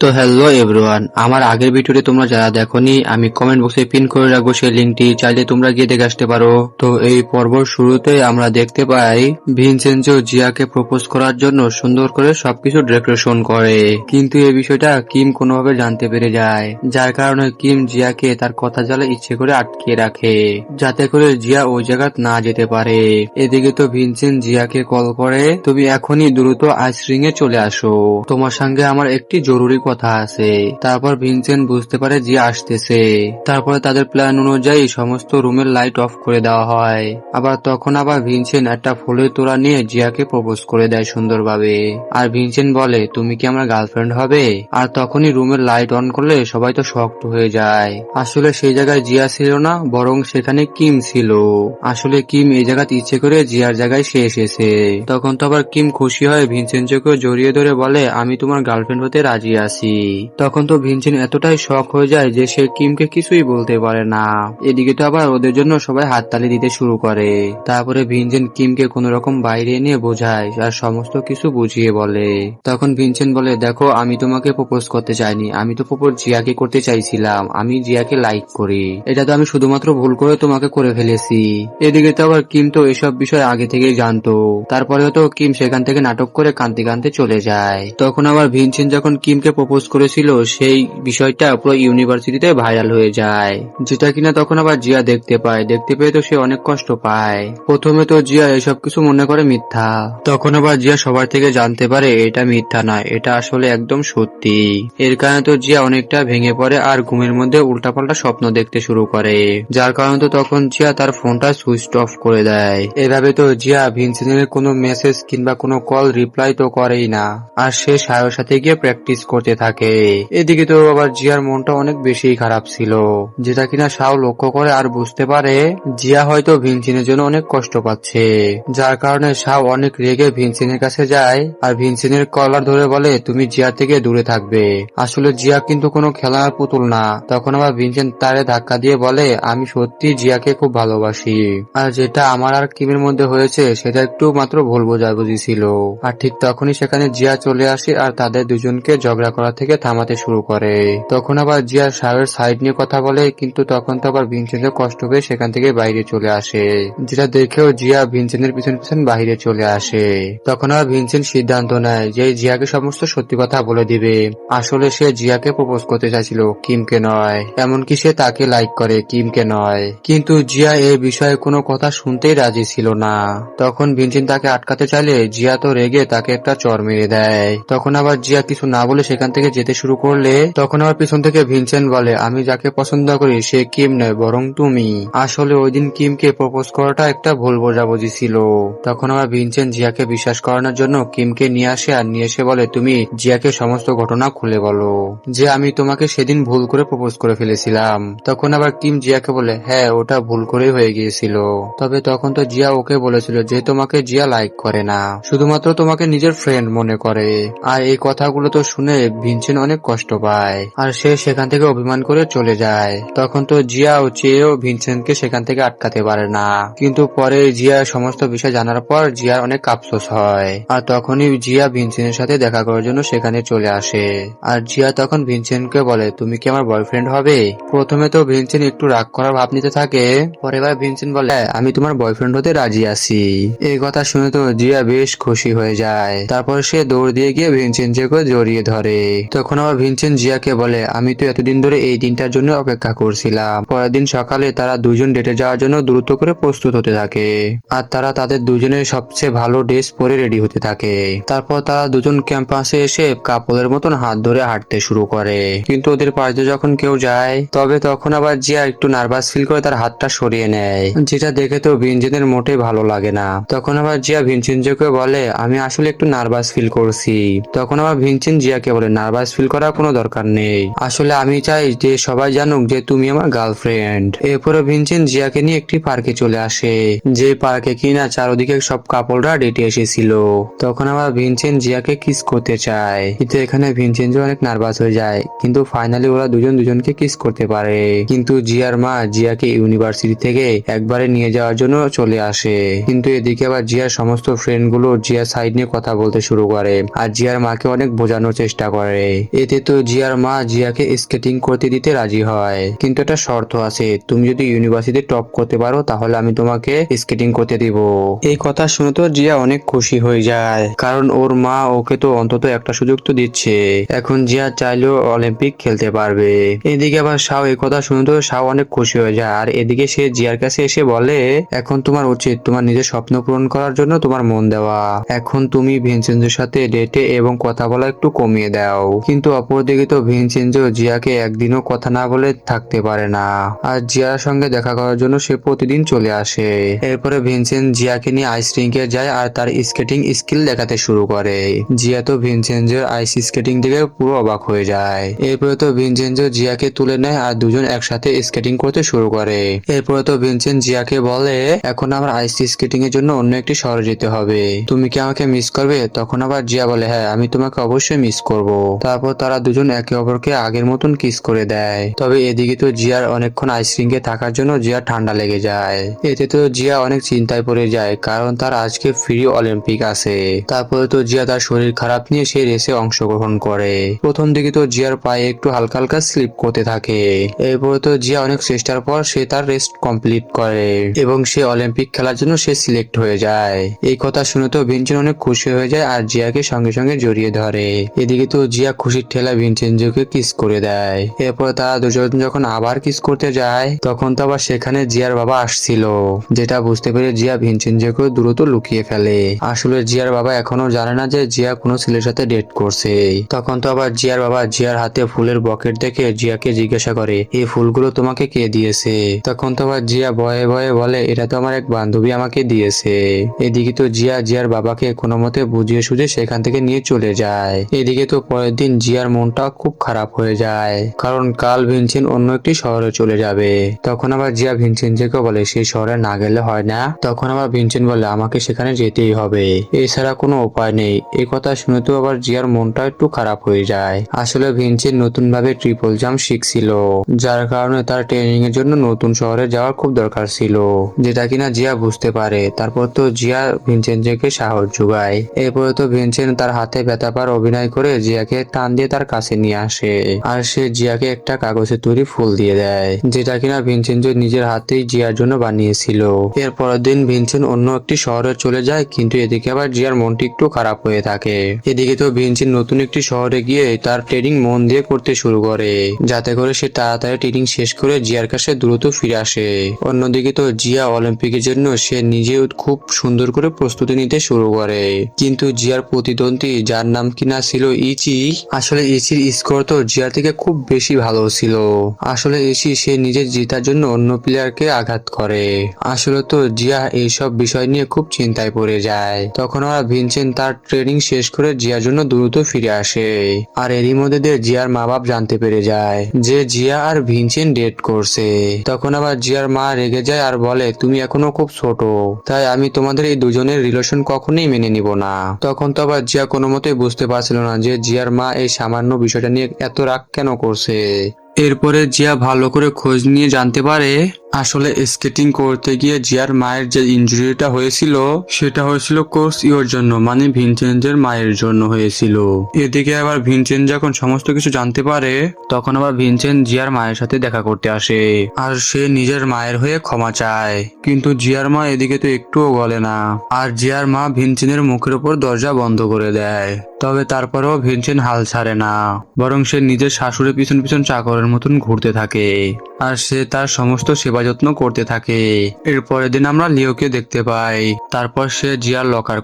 তো hello everyone, আমার আগের ভিডিওটি তোমরা যারা দেখোনি আমি কমেন্ট বক্সে পিন করে রাখবো সেই লিঙ্কটি, চাইলে তোমরা গিয়ে দেখে আসতে পারো। তো এই পর্বর শুরুতে আমরা দেখতে পাই ভিনসেনজো জিয়াকে প্রপোজ করার জন্য সুন্দর করে সবকিছু ডেকোরেশন করে, কিন্তু এই বিষয়টা কিম কোনোভাবে জানতে পেরে যায়, যার কারণে কিম জিয়াকে তার কথা জালে ইচ্ছে করে আটকে রাখে যাতে করে জিয়া ওই জায়গা না যেতে পারে। এদিকে তো ভিনসেন্ট জিয়াকে কল করে, তুমি এখনই দ্রুত আইসরিং এ চলে আসো, তোমার সঙ্গে আমার একটি জরুরি কথা আছে। তারপর ভিনসেন্ট বুঝতে পারে জিয়া আসতেছে। তারপরে তাদের প্ল্যান অনুযায়ী সমস্ত রুমের লাইট অফ করে দেওয়া হয়। তখন আবার ভিনসেন্ট একটা ফুলের তোড়া নিয়ে জিয়াকে প্রপোজ করে দেয় সুন্দরভাবে। আর ভিনসেন্ট বলে, তুমি কি আমার গার্লফ্রেন্ড হবে? আর তখনই রুমের লাইট অন করলে সবাই তো শক্ত হয়ে যায়। আসলে সেই জায়গায় জিয়া ছিল না, বরং সেখানে কিম ছিল। আসলে কিম এই জায়গাতে ইচ্ছে করে জিয়ার জায়গায় সে এসেছে। তখন তো আবার কিম খুশি হয় ভিনসেন্টকে জড়িয়ে ধরে বলে, আমি তোমার গার্লফ্রেন্ড হতে রাজি আছি। তখন তো ভিনসেন্ট এতটাই শক হয়ে যায় যে সে কিমকে কিছুই বলতে পারে না। এদিকে তো আবার ওদের জন্য সবাই হাততালি দিতে শুরু করে। তারপরে ভিনসেন্ট কিমকে কোন রকম বাইরে নিয়ে বোঝায় আর সমস্ত কিছু বুঝিয়ে বলে। তখন ভিনসেন্ট বলে, দেখো আমি তোমাকে প্রপোজ করতে চাইনি, আমি তো প্রপোজ জিয়াকে করতে চাইছিলাম। আমি জিয়াকে লাইক করি, এটা তো আমি শুধুমাত্র ভুল করে তোমাকে করে ফেলেছি। এদিকে তো আবার কিম তো এসব বিষয় আগে থেকেই জানতো। তারপরেও তো কিম সেখান থেকে নাটক করে কাঁদতে কাঁদতে চলে যায়। তখন আবার ভিনসেন্ট যখন কিমকে প্রপোজ করেছিল সেই বিষয়টা পুরো ইউনিভার্সিটিতে ভাইরাল হয়ে যায়, যেটা কিনা তখন আবার জিয়া দেখতে পায়। দেখতে পেয়ে তো সে অনেক কষ্ট পায়। প্রথমে তো জিয়া এসব কিছু মনে করে মিথ্যা, তখন আবার জিয়া সবার থেকে জানতে পারে এটা মিথ্যা নয়, এটা আসলে একদম সত্যি। এর কারণে তো জিয়া অনেকটা ভেঙে পড়ে আর ঘুমের মধ্যে উল্টাপাল্টা স্বপ্ন দেখতে শুরু করে, যার কারণে তো তখন জিয়া তার ফোনটা সুইচ অফ করে দেয়। এভাবে তো জিয়া ভিনসেন্টের কোনো মেসেজ কিংবা কোনো কল রিপ্লাই তো করেই না, আর সে সায়র সাথে গিয়ে প্র্যাকটিস করতে থাকে। এদিকে তো আবার জিয়ার মনটা অনেক বেশি খারাপ ছিল, যেটা কিনা সাও লক্ষ্য করে আর বুঝতে পারে জিয়া হয়তো ভিনসেন্টের জন্য অনেক কষ্ট পাচ্ছে, যার কারণে সাও অনেক রেগে ভিনসেন্টের কাছে যায় আর ভিনসেন্টের কলার ধরে বলে, তুমি জিয়া থেকে দূরে থাকবে। আসলে জিয়া কিন্তু কোনো খেলার পুতুল না। তখন আবার ভিনসেন্ট তারে ধাক্কা দিয়ে বলে, আমি সত্যি জিয়াকে খুব ভালোবাসি, আর যেটা আমার আর কিমের মধ্যে হয়েছে সেটা একটু মাত্র ভুল বোঝাবুঝি ছিল। আর ঠিক তখনই সেখানে জিয়া চলে আসে আর তাদের দুজনকে ঝগড়া করা থেকে থামাতে শুরু করে। তখন আবার জিয়া সাহেবের সাইড নিয়ে কথা বলে, কিন্তু তখন তো আবার ভিনসেন্টের কষ্ট পেয়ে সেখান থেকে বাইরে চলে আসে, যেটা দেখেও জিয়া ভিনসেন্টের পিছন পিছন বাইরে চলে আসে। তখন আবার ভিনসেন্ট সিদ্ধান্ত নেয় যে জিয়াকে সমস্ত সত্যি কথা বলে দিবে। আসলে সে জিয়াকে প্রপোজ করতে চাইছিল, কিমকে নয়। এমনকি সে তাকে লাইক করে, কিমকে নয়। কিন্তু জিয়া এই বিষয়ে কোনো কথা শুনতেই রাজি ছিল না। তখন ভিনসেন্ট তাকে আটকাতে চাইলে জিয়া তো রেগে তাকে একটা চড় মেরে দেয়। তখন আবার জিয়া কিছু না বলে সেখান থেকে যেতে শুরু করলে তখন আবার পিছন থেকে ভিনসেন্ট বলে, আমি যাকে পছন্দ করি সে কিম নয়, বরং তুমি। আসলে ওই দিন কিমকে প্রপোজ করাটা একটা ভুল বোঝাবুঝি ছিল। তখন আবার ভিনসেন্ট জিয়াকে বিশ্বাস করানোর জন্য কিমকে নিয়ে আসে আর নিয়ে এসে বলে, তুমি জিয়াকে সমস্ত ঘটনা খুলে বলো যে আমি তোমাকে সেদিন ভুল করে প্রপোজ করে ফেলেছিলাম। তখন আবার কিম জিয়াকে বলে, হ্যাঁ ওটা ভুল করেই হয়ে গিয়েছিল, তবে তখন তো জিয়া ওকে বলেছিল যে তোমাকে জিয়া লাইক করে না, শুধুমাত্র তোমাকে নিজের ফ্রেন্ড মনে করে। আর এই কথাগুলো তো শুনে ভিনসেন্ট অনেক কষ্ট পায় আর সে সেখান থেকে অভিমান করে চলে যায়। তখন তো জিয়া চেয়েও ভিনসেন্টকে সেখান থেকে আটকাতে পারে না, কিন্তু পরে জিয়া সমস্ত বিষয় জানার পর জিয়ার অনেক আফসোস হয়। আর তখনই জিয়া ভিনসেন্টের সাথে দেখা করার জন্য সেখানে চলে আসে। আর জিয়া তখন ভিনসেন্টকে বলে, তুমি কি আমার বয়ফ্রেন্ড হবে? প্রথমে তো ভিনসেন্ট একটু রাগ করার ভাব নিতে থাকে, পরে এবার ভিনসেন্ট বলে, হ্যাঁ আমি তোমার বয়ফ্রেন্ড হতে রাজি আছি। এই কথা শুনে তো জিয়া বেশ খুশি হয়ে যায়। তারপর সে দৌড় দিয়ে গিয়ে ভিনসেন্টকে জড়িয়ে ধরে। তখন আবার ভিনসেন্ট জিয়াকে বলে, আমি তো এতদিন ধরে এই দিনটার জন্য অপেক্ষা করছিলাম। পরের দিন সকালে তারা দুজন ডেটে যাওয়ার জন্য দ্রুত করে প্রস্তুত হতে থাকে, আর তারা তাদের দুজনের সবচেয়ে ভালো ড্রেস পরে রেডি হতে থাকে। তারপর তারা দুজন ক্যাম্পাসে এসে কাপলের মতন হাত ধরে হাঁটতে শুরু করে, কিন্তু ওদের পাশে যখন কেউ যায় তবে তখন আবার জিয়া একটু নার্ভাস ফিল করে তার হাতটা সরিয়ে নেয়, যেটা দেখে তো ভিনসেন্টের মোটেই ভালো লাগে না। তখন আবার জিয়া ভিনসেন্টকে বলে, আমি আসলে একটু নার্ভাস ফিল করছি। তখন আবার ভিনসেন্ট জিয়াকে বলে, নার্ভাস ফিল করার কোনো দরকার নেই, আসলে আমি চাই যে সবাই জানুক যে তুমি আমার গার্লফ্রেন্ড। এরপরে ভিনসেন্ট জিয়াকে নিয়ে একটি পার্কে চলে আসে, যে পার্কে কিনা চারদিকে সব কাপড়রা ডেটে এসেছিল। তখন আবার ভিনসেন্ট জিয়াকে কিস করতে চায়, কিন্তু এখানে ভিনসেন্ট অনেক নার্ভাস হয়ে যায়, কিন্তু ফাইনালি ওরা দুজন দুজনকে কিস করতে পারে। কিন্তু জিয়ার মা জিয়াকে ইউনিভার্সিটি থেকে একবারে নিয়ে যাওয়ার জন্য চলে আসে, কিন্তু এদিকে আবার জিয়ার সমস্ত ফ্রেন্ড গুলো জিয়ার সাইড নিয়ে কথা বলতে শুরু করে আর জিয়ার মাকে অনেক বোঝানোর চেষ্টা করে। করে। এতে তো জিয়ার মা জিয়াকে স্কেটিং করতে দিতে রাজি হয়, কিন্তু একটা শর্ত আছে, তুমি যদি ইউনিভার্সিটি টপ করতে পারো তাহলে আমি তোমাকে স্কেটিং করতে দিব। এই কথা শুনে তো জিয়া অনেক খুশি হয়ে যায়, কারণ ওর মা ওকে তো অন্তত একটা সুযোগ তো দিচ্ছে। এখন জিয়া চাইলেও অলিম্পিক খেলতে পারবে। এদিকে আবার শাও এই কথা শুনে তো শাও অনেক খুশি হয়ে যায়, আর এদিকে সে জিয়ার কাছে এসে বলে, এখন তোমার উচিত তোমার নিজের স্বপ্ন পূরণ করার জন্য তোমার মন দেওয়া। এখন তুমি ভিনসেন্জোর সাথে ডেটে এবং কথা বলা একটু কমিয়ে দাও। কিন্তু অপরদিকে তো ভিনসেন্জো জিয়াকে একদিনও কথা না বলে থাকতে পারে না, আর জিয়ার সঙ্গে দেখা করার জন্য সে প্রতিদিন চলে আসে। এরপরে ভিনসেন্ট জিয়াকে নিয়ে আইস রিঙ্কে যায় আর তার স্কেটিং স্কিল দেখাতে শুরু করে। জিয়া তো ভিনসেন্জোর আইস স্কেটিং দেখে পুরো অবাক হয়ে যায়। এরপরে তো ভিনসেন্জো জিয়াকে তুলে নেয় আর দুজন একসাথে স্কেটিং করতে শুরু করে। এরপরে তো ভিনসেন্ট জিয়াকে বলে, এখন আমার আইস স্কেটিং এর জন্য অন্য একটি শহরে যেতে হবে, তুমি কি আমাকে মিস করবে? তখন আবার জিয়া বলে, হ্যাঁ আমি তোমাকে অবশ্যই মিস করব। তারপর তারা দুজন একে অপরকে আগের মতন কিস করে দেয়। তবে এদিকে তো জিয়ার অনেকক্ষণ আইস রিঙ্কে থাকার জন্য জিয়া ঠান্ডা লেগে যায়। এতে তো জিয়া অনেক চিন্তায় পড়ে যায়, কারণ তার আজকে ফ্রি অলিম্পিক আছে। তারপরে তো জিয়া তার শরীর খারাপ নিয়ে সেই রেসে অংশগ্রহণ করে। প্রথম দিকে তো জিয়ার পায়ে একটু হালকা হালকা স্লিপ করতে থাকে। এরপরে তো জিয়া অনেক চেষ্টার পর সে তার রেস কমপ্লিট করে এবং সে অলিম্পিক খেলার জন্য সে সিলেক্ট হয়ে যায়। এই কথা শুনে তো ভিনসেন্ট অনেক খুশি হয়ে যায় আর জিয়াকে সঙ্গে সঙ্গে জড়িয়ে ধরে। এদিকে তো জিয়া খুশির ঠেলা ভিনসেন্টকে কিস করে দেয়। এরপর তারা দুজন যখন আবার কিস করতে যায় তখন তো আবার সেখানে জিয়ার বাবা আসছিল, যেটা বুঝতে পেরে জিয়া ভিনসেন্টকে দ্রুত লুকিয়ে ফেলে। আসলে জিয়ার বাবা এখনো জানে না যে জিয়া কোনো ছেলের সাথে ডেট করছে। তখন তো আবার জিয়ার বাবা জিয়ার হাতে ফুলের বকেট দেখে জিয়াকে জিজ্ঞাসা করে, এই ফুলগুলো তোমাকে কে দিয়েছে? তখন তো আবার জিয়া ভয়ে ভয়ে বলে, এটা তো আমার এক বান্ধবী আমাকে দিয়েছে। এদিকে তো জিয়া জিয়ার বাবাকে কোনো মতে বুঝিয়ে সুঝে সেখান থেকে নিয়ে চলে যায়। এদিকে তো পরের দিন জিয়ার মনটা খুব খারাপ হয়ে যায়, কারণ কাল ভিনসেন্ট অন্য একটি শহরে চলে যাবে। তখন আবার জিয়া ভিনসেন্টকে বলে, সেই শহরে না গেলে হয় না? তখন আবার ভিনসেন্ট বলে, আমাকে সেখানে যেতেই হবে, এছাড়া কোনো উপায় নেই। এই কথা শুনে তো আবার জিয়ার মনটা একটু খারাপ হয়ে যায়। আসলে ভিনসেন্ট নতুন ভাবে ট্রিপল জাম্প শিখছিল, যার কারণে তার ট্রেনিং এর জন্য নতুন শহরে যাওয়ার খুব দরকার ছিল, যেটা কিনা জিয়া বুঝতে পারে। তারপর তো জিয়া ভিনসেন্টকে সাহস যোগায়। এরপরে তো ভিনসেন্ট তার হাতে ব্যথা পার অভিনয় করে জিয়াকে টান দিয়ে তার কাছে নিয়ে আসে, আর সে জিয়াকে একটা কাগজে তৈরি ফুল দিয়ে দেয়, যেটা কিনা ভিনসেন্ট নিজের হাতেই জিয়ার জন্য বানিয়েছিল। এর পরের দিন ভিনসেন্ট অন্য একটি শহরে চলে যায়, কিন্তু এদিকে আবার জিয়ার মনটি একটু খারাপ হয়ে থাকে। এদিকে তো ভিনসেন্ট নতুন একটি শহরে গিয়ে তার ট্রেনিং মন দিয়ে করতে শুরু করে, যাতে করে সে তাড়াতাড়ি ট্রেনিং শেষ করে জিয়ার কাছে দ্রুত ফিরে আসে। অন্যদিকে তো জিয়া অলিম্পিকের জন্য সে নিজে খুব সুন্দর করে প্রস্তুতি নিতে শুরু করে, কিন্তু জিয়ার প্রতিদ্বন্দ্বী যার নাম কিনা ছিল ইচি, আসলে ইচির স্কোর তো জিয়া থেকে খুব বেশি ভালো ছিল। আসলে ইচি সে নিজে জেতার জন্য অন্য প্লেয়ারকে আঘাত করে। আসলে তো জিয়া এইসব বিষয় নিয়ে খুব চিন্তায় পড়ে যায়। তখন ওরা ভিনসেন্ট তার ট্রেনিং শেষ করে জিয়ার জন্য দ্রুত ফিরে আসে, আর এরই মধ্যে দিয়ে জিয়ার মা বাপ জানতে পেরে যায় যে জিয়া আর ভিনসেন্ট ডেট করছে। তখন আবার জিয়ার মা রেগে যায় আর বলে, তুমি এখনো খুব ছোট, তাই আমি তোমাদের এই দুজনের রিলেশন কখনোই মেনে নিব না। তখন তো আবার জিয়া কোনো মতেই বুঝতে পারছিল না যে জিয়ার মা এই সামান্য বিষয়টা নিয়ে এত রাগ কেন করছে। এরপরে জিয়া ভালো করে খোঁজ নিয়ে জানতে পারে, আসলে স্কেটিং করতে গিয়ে জিয়ার মায়ের যে ইনজুরিটা হয়েছিল সেটা হয়েছিল কোচ ইওর জন্য, মানে ভিনসেন্টের মায়ের জন্য হয়েছিল। এদিকে আবার ভিনসেন্ট যখন সমস্ত কিছু জানতে পারে তখন আবার ভিনসেন্ট জিয়ার মায়ের সাথে দেখা করতে আসে, আর সে নিজের মায়ের হয়ে ক্ষমা চায়। কিন্তু জিয়ার মা এদিকে তো একটুও গলে না, আর জিয়ার মা ভিনসেন্টের মুখের উপর দরজা বন্ধ করে দেয়। তবে তারপরেও ভিনসেন্ট হাল ছাড়ে না, বরং সে নিজের শাশুড়ির পিছন পিছন চাকরের মতন ঘুরতে থাকে, আর সে তার সমস্ত সেবা যত্ন করতে থাকে। এর পরের দিন আমরা লিওকে দেখতে পাই। তারপর সে জিয়ার লকার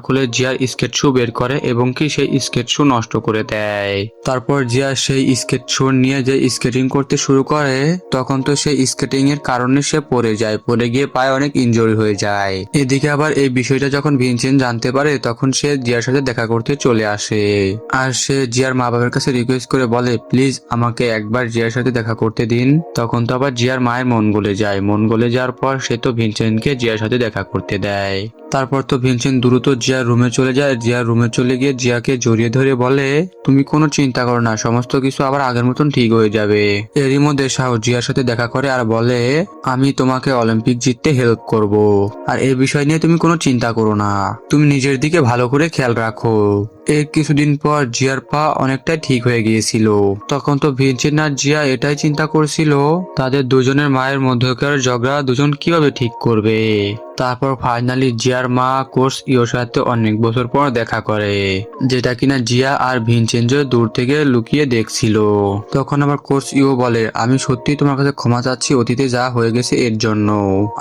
খুলে জিয়ার স্কেট শু বের করে এবং কি সেই স্কেট শু নষ্ট করে দেয়। তারপর জিয়া সেই স্কেট শু নিয়ে যে স্কেটিং করতে শুরু করে, তখন তো সেই স্কেটিং এর কারণে সে পড়ে যায়, পড়ে গিয়ে পায়ে অনেক ইনজুরি হয়ে যায়। এদিকে আবার এই বিষয়টা যখন ভিনসেন্ট জানতে পারে তখন সে জিয়ার সাথে দেখা করতে চলে আসে, আর সে জিয়ার মা বাবার কাছে রিকোয়েস্ট করে বলে, প্লিজ আমাকে একবার জিয়ার সাথে দেখা করতে দিন। তখন তো আবার জিয়ার মায়ের মন গলে যায়, মন গলে যাওয়ার পর সে তো ভিনসেন্টকে জিয়ার সাথে দেখা করতে দেয়। তারপর তো ভিনসেন্ট দ্রুত জিয়ার রুমে চলে যায়। জিয়ার রুমে চলে গিয়ে জিয়াকে জড়িয়ে ধরে বলে, তুমি কোনো চিন্তা করো না, সমস্ত কিছু আবার আগের মতন ঠিক হয়ে যাবে। এরই মধ্যে শাও জিয়ার সাথে দেখা করে আর বলে, আমি তোমাকে অলিম্পিক জিততে হেল্প করব, আর এই বিষয় নিয়ে তুমি কোনো চিন্তা করো না, তুমি নিজের দিকে ভালো করে খেয়াল রাখো। এর কিছুদিন পর জিয়ার পা অনেকটাই ঠিক হয়ে গিয়েছিল। তখন তো ভিনসেন্ট আর জিয়া এটাই চিন্তা করছিল তাদের দুজনের মায়ের মধ্যকার ঝগড়া দুজন কিভাবে ঠিক করবে। তারপর ফাইনালি জিয়ার মা কোচ ইওর সাথে অনেক বছর পর দেখা করে, যেটা কিনা জিয়া আর ভিনসেন্জো দূর থেকে লুকিয়ে দেখছিল। তখন আবার কোচ ইও বলে, আমি সত্যি তোমার কাছে ক্ষমা চাচ্ছি অতীতে যা হয়ে গেছে এর জন্য,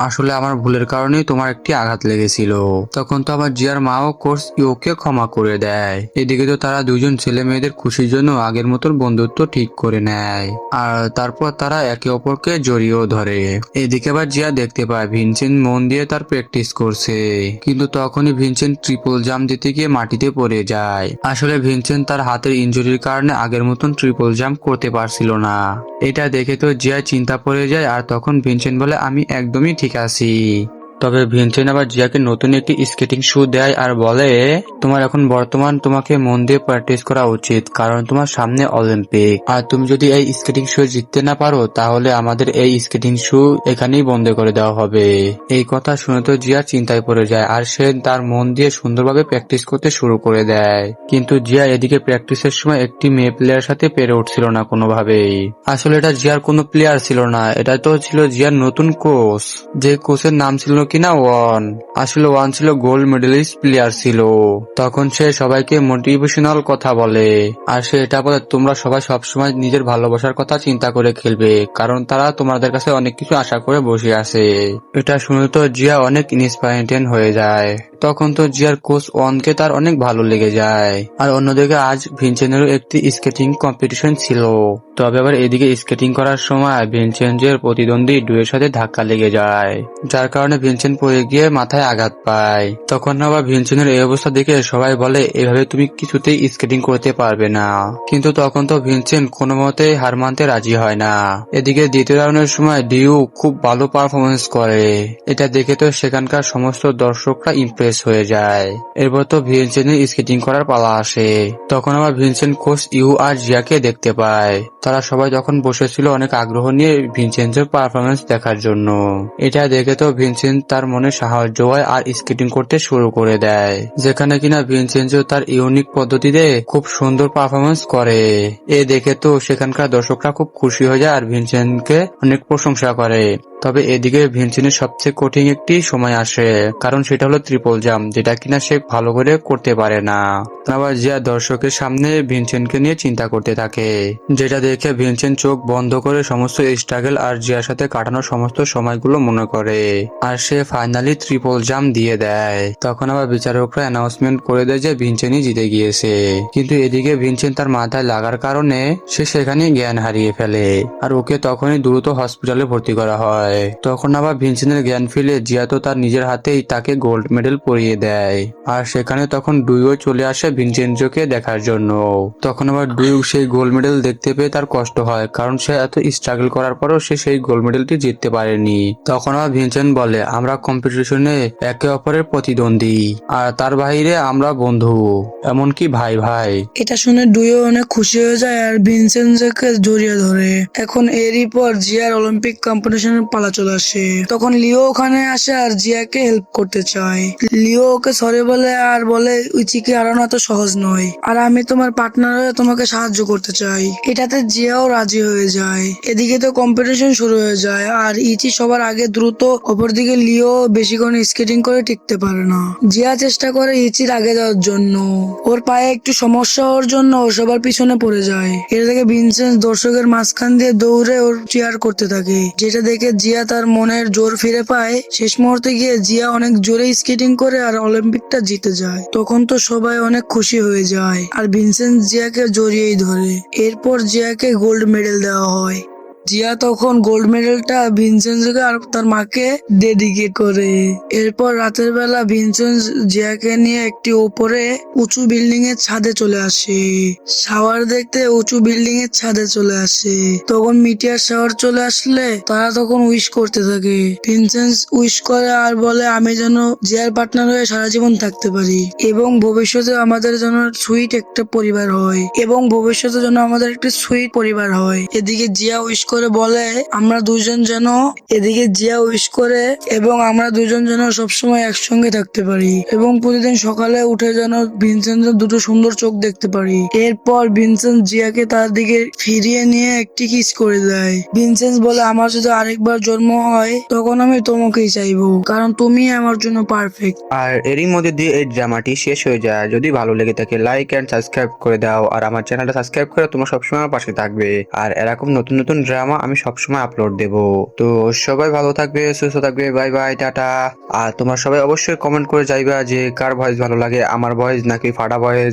আসলে আমার ভুলের কারণেই তোমার একটি আঘাত লেগেছিল। তখন তো আবার জিয়ার মাও কোচ ইওকে ক্ষমা করে দেয়। এদিকে তো তারা দুজন ছেলে মেয়েদের খুশির জন্য আগের মতন বন্ধুত্ব ঠিক করে নেয়, আর তারপর তারা একে অপরকে জড়িয়েও ধরে। এদিকে আবার জিয়া দেখতে পায় ভিনসেন্ট মন দিয়ে তার প্র্যাকটিস করছে, কিন্তু তখনই ভিনসেন্ট ট্রিপল জাম্প দিতে গিয়ে মাটিতে পড়ে যায়। আসলে ভিনসেন্ট তার হাতের ইনজুরির কারণে আগের মতন ট্রিপল জাম্প করতে পারছিল না। এটা দেখে তো জিয়া চিন্তা পড়ে যায়, আর তখন ভিনসেন্ট বলে, আমি একদমই ঠিক আছি। তবে ভিনসেন্ট আবার জিয়াকে নতুন একটি স্কেটিং শু দেয় আর বলে, তোমার এখন বর্তমান তোমাকে মন দিয়ে প্র্যাকটিস করা উচিত, কারণ তোমার সামনে অলিম্পিক, আর তুমি যদি এই স্কেটিং শু জিততে না পারো তাহলে আমাদের এই স্কেটিং শু এখানেই বন্ধ করে দেওয়া হবে। এই কথা শুনে তো জিয়া চিন্তায় পড়ে যায়, আর সে তার মন দিয়ে সুন্দরভাবে প্র্যাকটিস করতে শুরু করে দেয়। কিন্তু জিয়া এদিকে প্র্যাকটিসের সময় একটি মেয়ে প্লেয়ার সাথে পেরে উঠছিল না কোনোভাবেই। আসলে এটা জিয়ার কোনো প্লেয়ার ছিল না, এটা তো ছিল জিয়ার নতুন কোচ, যে কোচের নাম ছিল কিনা ওয়ান। আসলে ওয়ান ছিল গোল্ড মেডেলিস্ট প্লেয়ার ছিল। তখন সে সবাইকে মোটিভেশনাল কথা বলে, আর সে এটা বলে, তোমরা সবাই সবসময় নিজের ভালোবাসার কথা চিন্তা করে খেলবে, কারণ তারা তোমাদের কাছে অনেক কিছু আশা করে বসে আছে। এটা শুনে তো জিয়া অনেক ইন্সপায়ারেড হয়ে যায়। তখন তো জিয়ার কোচ ওয়ানকে তার অনেক ভালো লেগে যায়। আর অন্যদিকে আজ ভিনসেন্টেরও একটি স্কেটিং কম্পিটিশন ছিল। তবে আবার এদিকে স্কেটিং করার সময় ভিনসেন্টের প্রতিদ্বন্দ্বী ডুয়ের সাথে ধাক্কা লেগে যায়, যার কারণে ভিনসেন্ট পড়ে গিয়ে মাথায় আঘাত পায়। তখন আবার ভিনসেন্টের এই অবস্থা দেখে সবাই বলে, এভাবে তুমি কিছুতেই স্কেটিং করতে পারবে না। কিন্তু তখন তো ভিনসেন্ট কোনো মতে হার মানতে রাজি হয় না। এদিকে দ্বিতীয় রাউন্ডের সময় ডিউ খুব ভালো পারফরমেন্স করে, এটা দেখে তো সেখানকার সমস্ত দর্শকরা ইমপ্রেস হয়ে যায়। এরপর তো ভিনসেন্টের স্কেটিং করার পালা আসে। তখন আবার ভিনসেন্ট কোচ ইউ আর জিয়াকে দেখতে পায়। তারা সবাই তখন বসেছিল অনেক আগ্রহ নিয়ে ভিনসেন্টের পারফরমেন্স দেখার জন্য। এটা দেখে তো ভিনসেন্ট তার মনে সাহায্য হয় আর স্কেটিং করতে শুরু করে দেয়, যেখানে কিনা ভিনসেন্ট তার ইউনিক পদ্ধতিতে খুব সুন্দর পারফরমেন্স করে। এ দেখে তো সেখানকার দর্শকরা খুব খুশি হয়ে যায় আর ভিনসেন্টকে অনেক প্রশংসা করে। তবে এদিকে ভিনসেন্টের সবচেয়ে কঠিন একটি সময় আসে, কারণ সেটা হলো ট্রিপল জাম্প, যেটা কিনা সে ভালো করে করতে পারে না। আবার জিয়া দর্শকের সামনে ভিনসেন্টকে নিয়ে চিন্তা করতে থাকে, যেটা দেখে ভিনসেন্ট চোখ বন্ধ করে সমস্ত স্ট্রাগল আর জিয়ার সাথে কাটানো সমস্ত সময়গুলো মনে করে, আর সে ফাইনালি ট্রিপল জাম্প দিয়ে দেয়। তখন আবার বিচারকরা অ্যানাউন্সমেন্ট করে দেয় যে ভিনসেন্টই জিতে গিয়েছে। কিন্তু এদিকে ভিনসেন্ট তার মাথায় লাগার কারণে সে সেখানেই জ্ঞান হারিয়ে ফেলে, আর ওকে তখনই দ্রুত হসপিটালে ভর্তি করা হয়। তখন আবার ভিনসেন্টের জ্ঞান ফিরে জিয়া তো তার নিজের হাতেই তাকে গোল্ড মেডেল পরিয়ে দেয়, আর সেখানে তখন ডুইও চলে আসে ভিনসেন্টকে দেখার জন্য। তখন আবার ডুই সেই গোল্ড মেডেল দেখতে পেয়ে তার কষ্ট হয়, কারণ সে এত স্ট্রাগল করার পরও সে সেই গোল্ড মেডেলটি জিততে পারেনি। তখন আবার ভিনসেন্ট বলে, আমরা কম্পিটিশনে একে অপরের প্রতিদ্বন্দ্বী, আর তার বাইরে আমরা বন্ধু, এমনকি ভাই ভাই। এটা শুনে ডুইও অনেক খুশি হয়ে যায় আর ভিনসেন্টকে জড়িয়ে ধরে। এখন এরই পর জিয়ার অলিম্পিক কম্পিটিশনের পালা চলে আসে। তখন লিও ওখানে আসে আর জিয়াকে হেল্প করতে চায়। লিও ওকে সরি বলে আর বলে, ইচিকে হারানো এত সহজ নয়, আর আমি তোমার পার্টনার হয়ে তোমাকে সাহায্য করতে চাই। এটাতে জিয়াও রাজি হয়ে যায়। এদিকে তো কম্পিটিশন শুরু হয়ে যায় আর ইচি সবার আগে দ্রুত, অপরদিকে লিও বেশিক্ষণ স্কেটিং করে টিকতে পারে না। জিয়া চেষ্টা করে ইচির আগে যাওয়ার জন্য, ওর পায়ে একটু সমস্যা হওয়ার জন্য ও সবার পিছনে পড়ে যায়। এটা দেখে ভিনসেন্ট দর্শকের মাঝখান দিয়ে দৌড়ে ওর চিয়ার করতে থাকে, যেটা দেখে জিয়া তার মনের জোর ফিরে পায়। শেষ মুহূর্তে গিয়ে জিয়া অনেক জোরে স্কেটিং করে আর অলিম্পিকটা জিতে যায়। তখন তো সবাই অনেক খুশি হয়ে যায় আর ভিনসেন্ট জিয়াকে জড়িয়েই ধরে। এরপর জিয়াকে গোল্ড মেডেল দেওয়া হয়। জিয়া তখন গোল্ড মেডেলটা ভিনসেন্টকে আর তার মাকে ডেডিকেট করে। এরপর রাতের বেলা ভিনসেন্ট জিয়াকে নিয়ে একটি উপরে উঁচু বিল্ডিং এর ছাদে চলে আসে। শাওয়ার দেখতে উঁচু বিল্ডিং এর ছাদে চলে আসে। তখন মিটিয়ার শাওয়ার চলে আসলে তারা তখন উইশ করতে থাকে। ভিনসেন্ট উইশ করে আর বলে আমি যেন জিয়ার পার্টনার হয়ে সারা জীবন থাকতে পারি এবং ভবিষ্যতে আমাদের যেন সুইট একটা পরিবার হয় এবং ভবিষ্যতে যেন আমাদের একটা সুইট পরিবার হয়। এদিকে জিয়া উইশ করে বলে আমরা দুজন যেন আমরা দুজন যেন সবসময় একসঙ্গে থাকতে পারি এবং প্রতিদিন সকালে উঠে যেন ভিনসেন্টের দুটো সুন্দর চোখ দেখতে পারি। এরপর ভিনসেন্ট জিয়াকে তার দিকে ফিরিয়ে নিয়ে একটি কিস করে দেয়। ভিনসেন্ট বলে আমার যদি আরেকবার জন্ম হয় তখন আমি তোমাকেই চাইবো, কারণ তুমি আমার জন্য পারফেক্ট। আর এরই মধ্যে দিয়ে এই ড্রামাটি শেষ হয়ে যায়। যদি ভালো লেগে থাকে লাইক এন্ড সাবস্ক্রাইব করে দাও, আর আমার চ্যানেলটা সাবস্ক্রাইব করে তোমরা সবসময় আমার পাশে থাকবে। আর এরকম নতুন নতুন ড্রামা আমি সবসময় আপলোড দেব। তো সবাই ভালো থাকবে, সুস্থ থাকবে, বাই বাই, টাটা। আর তোমরা সবাই অবশ্যই কমেন্ট করে যাইবা যে কার ভয়েস ভালো লাগে, আমার ভয়েস নাকি ফাটা ভয়েস।